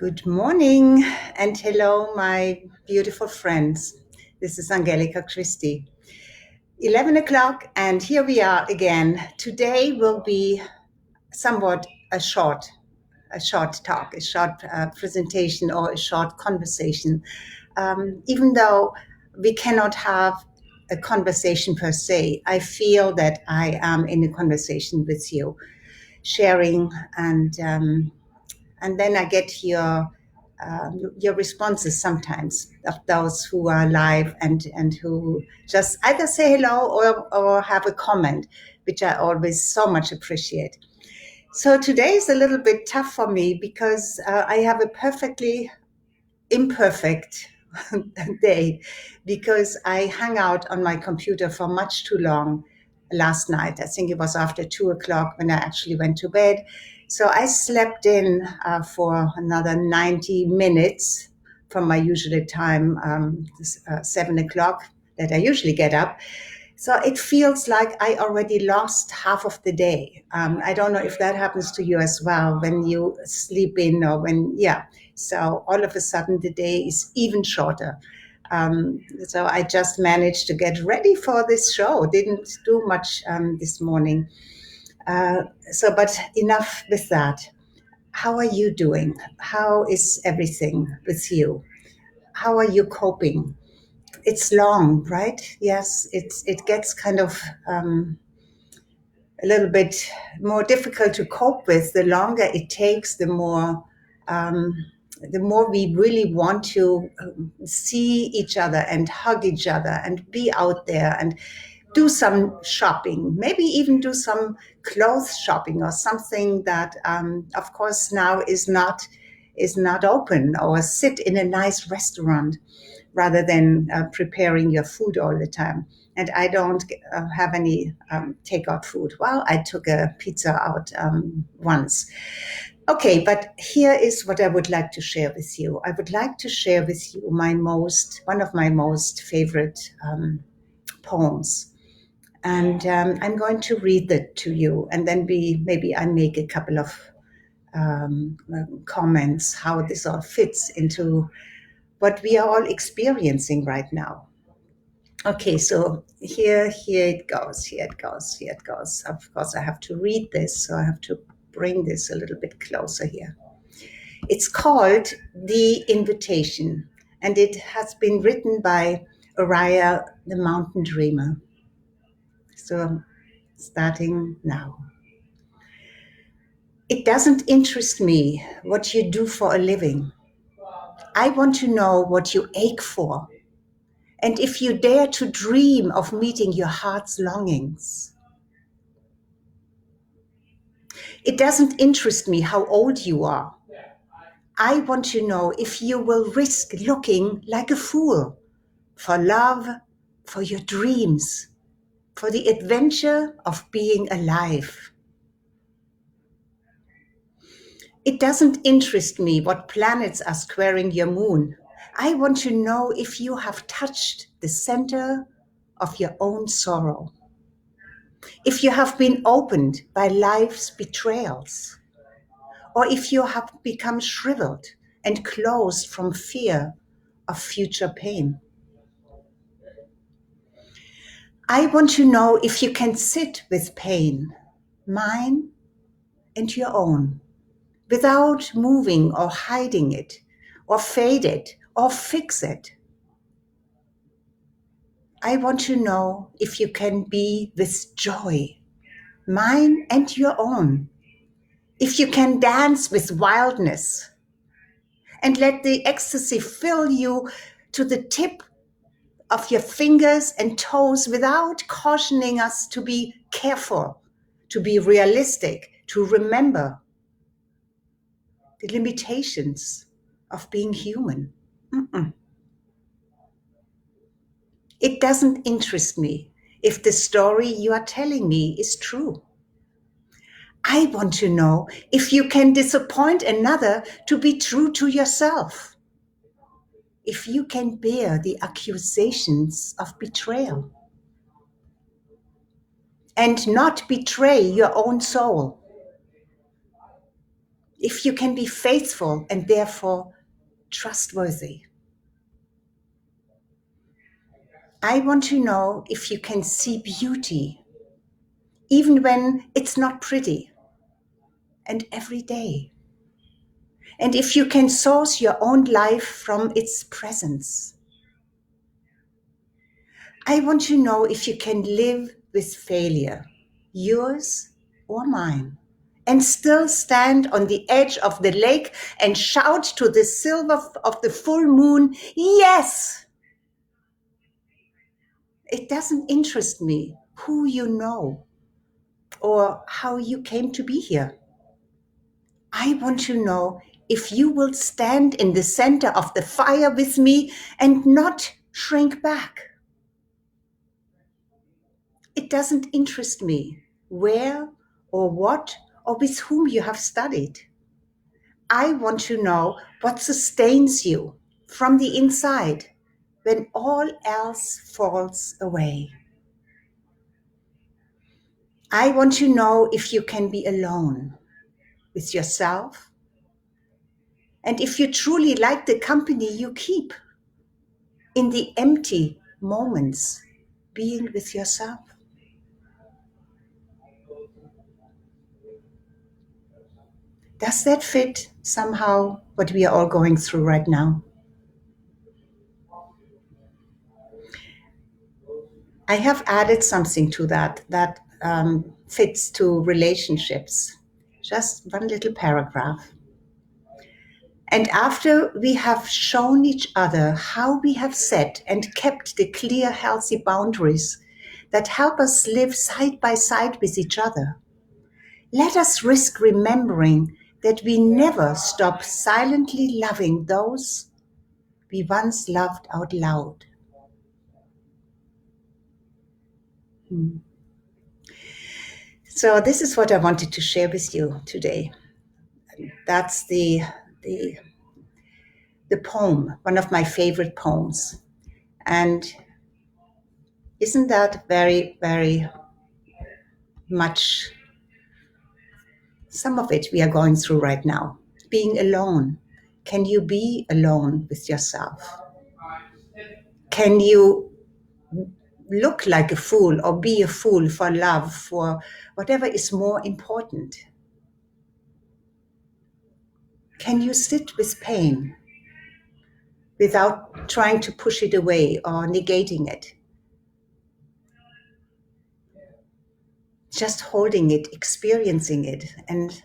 Good morning and hello, my beautiful friends. This is Angelika Christie. 11 o'clock, and here we are again. Today will be somewhat a short talk, a short presentation, or a short conversation. Even though we cannot have a conversation per se, I feel that I am in a conversation with you, sharing and then I get your responses sometimes of those who are live and who just either say hello or have a comment, which I always so much appreciate. So today is a little bit tough for me because I have a perfectly imperfect day because I hung out on my computer for much too long last night. I think it was after 2 o'clock when I actually went to bed. So I slept in for another 90 minutes from my usual time, 7 o'clock that I usually get up. So it feels like I already lost half of the day. I don't know if that happens to you as well when you sleep in or yeah. So all of a sudden the day is even shorter. So I just managed to get ready for this show. Didn't do much this morning. But enough with that. How are you doing? How is everything with you? How are you coping? It's long, right? Yes, it gets kind of a little bit more difficult to cope with. The longer it takes, um, the more we really want to see each other and hug each other and be out there and do some shopping, maybe even do some clothes shopping or something that, of course, now is not open, or sit in a nice restaurant rather than preparing your food all the time. And I don't have any takeout food. Well, I took a pizza out once. Okay, but here is what I would like to share with you. I would like to share with you one of my most favorite poems. And I'm going to read that to you, and then maybe I make a couple of comments how this all fits into what we are all experiencing right now. Okay, so here it goes, here it goes, here it goes. Of course, I have to read this, so I have to bring this a little bit closer here. It's called The Invitation, and it has been written by Araya the Mountain Dreamer. So, starting now. It doesn't interest me what you do for a living. I want to know what you ache for, and if you dare to dream of meeting your heart's longings. It doesn't interest me how old you are. I want to know if you will risk looking like a fool for love, for your dreams, for the adventure of being alive. It doesn't interest me what planets are squaring your moon. I want to know if you have touched the center of your own sorrow, if you have been opened by life's betrayals, or if you have become shriveled and closed from fear of future pain. I want to know if you can sit with pain, mine and your own, without moving or hiding it, or fade it, or fix it. I want to know if you can be with joy, mine and your own, if you can dance with wildness and let the ecstasy fill you to the tip of your fingers and toes without cautioning us to be careful, to be realistic, to remember the limitations of being human. Mm-mm. It doesn't interest me if the story you are telling me is true. I want to know if you can disappoint another to be true to yourself, if you can bear the accusations of betrayal and not betray your own soul, if you can be faithful and therefore trustworthy. I want to know if you can see beauty, even when it's not pretty, and every day. And if you can source your own life from its presence. I want to know if you can live with failure, yours or mine, and still stand on the edge of the lake and shout to the silver of the full moon, yes! It doesn't interest me who you know or how you came to be here. I want to know if you will stand in the center of the fire with me and not shrink back. It doesn't interest me where or what or with whom you have studied. I want to know what sustains you from the inside when all else falls away. I want to know if you can be alone with yourself and if you truly like the company you keep in the empty moments being with yourself. Does that fit somehow what we are all going through right now? I have added something to that fits to relationships. Just one little paragraph. And after we have shown each other how we have set and kept the clear, healthy boundaries that help us live side by side with each other, let us risk remembering that we never stop silently loving those we once loved out loud. So this is what I wanted to share with you today. That's the poem, one of my favorite poems. And isn't that very, very much some of it we are going through right now? Being alone. Can you be alone with yourself? Can you look like a fool or be a fool for love, for whatever is more important? Can you sit with pain without trying to push it away or negating it? Just holding it, experiencing it, and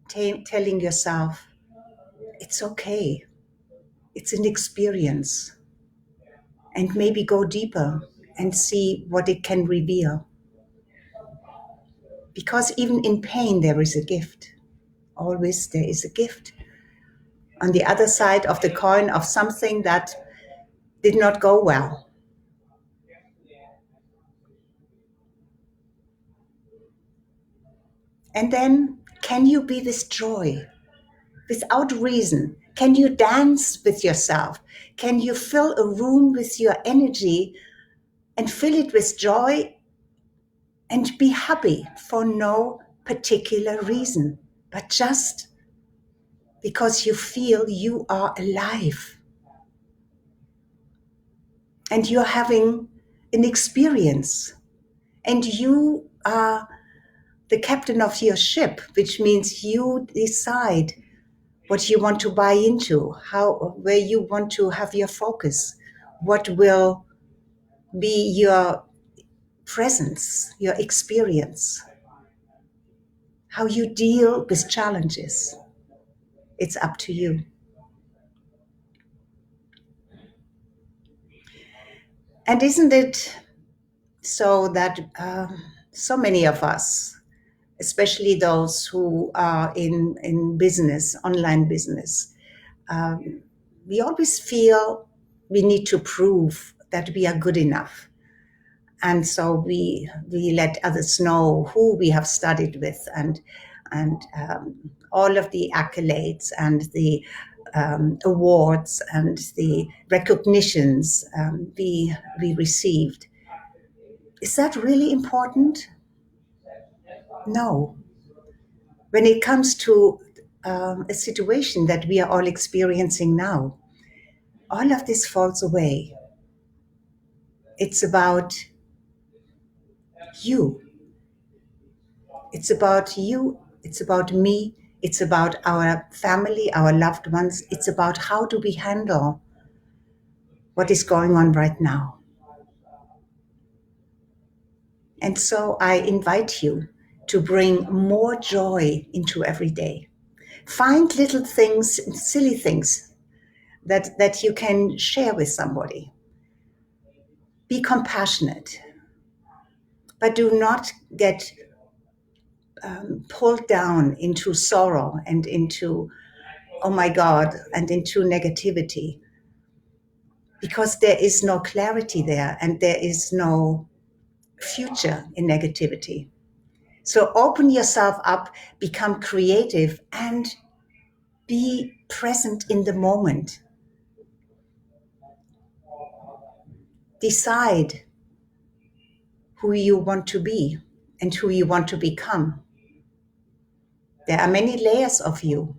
telling yourself, it's okay. It's an experience. And maybe go deeper and see what it can reveal. Because even in pain, there is a gift. Always there is a gift. On the other side of the coin of something that did not go well. And then, can you be with joy without reason? Can you dance with yourself? Can you fill a room with your energy and fill it with joy and be happy for no particular reason, but just because you feel you are alive and you're having an experience and you are the captain of your ship, which means you decide what you want to buy into, where you want to have your focus, what will be your presence, your experience, how you deal with challenges. It's up to you. And isn't it so that so many of us, especially those who are in business, online business, we always feel we need to prove that we are good enough. And so we let others know who we have studied with and all of the accolades and the awards and the recognitions we received. Is that really important? No. When it comes to a situation that we are all experiencing now, all of this falls away. It's about you. It's about you. It's about me. It's about our family, our loved ones. It's about how do we handle what is going on right now. And so I invite you to bring more joy into every day. Find little things, silly things that you can share with somebody. Be compassionate, but do not get pulled down into sorrow and into, oh my God, and into negativity, because there is no clarity there and there is no future in negativity. So open yourself up, become creative, and be present in the moment. Decide who you want to be and who you want to become. There are many layers of you,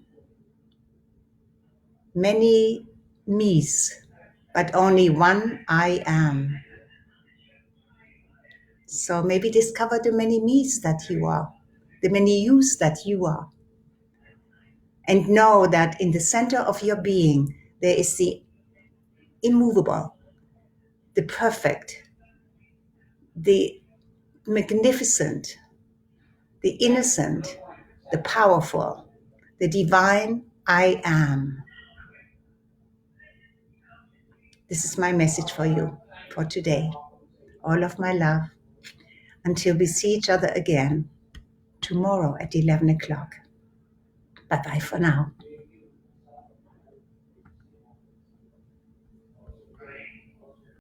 many me's, but only one I am. So maybe discover the many me's that you are, the many you's that you are. And know that in the center of your being, there is the immovable, the perfect, the magnificent, the innocent, the powerful, the divine I am. This is my message for you for today. All of my love. Until we see each other again tomorrow at 11 o'clock. Bye-bye for now.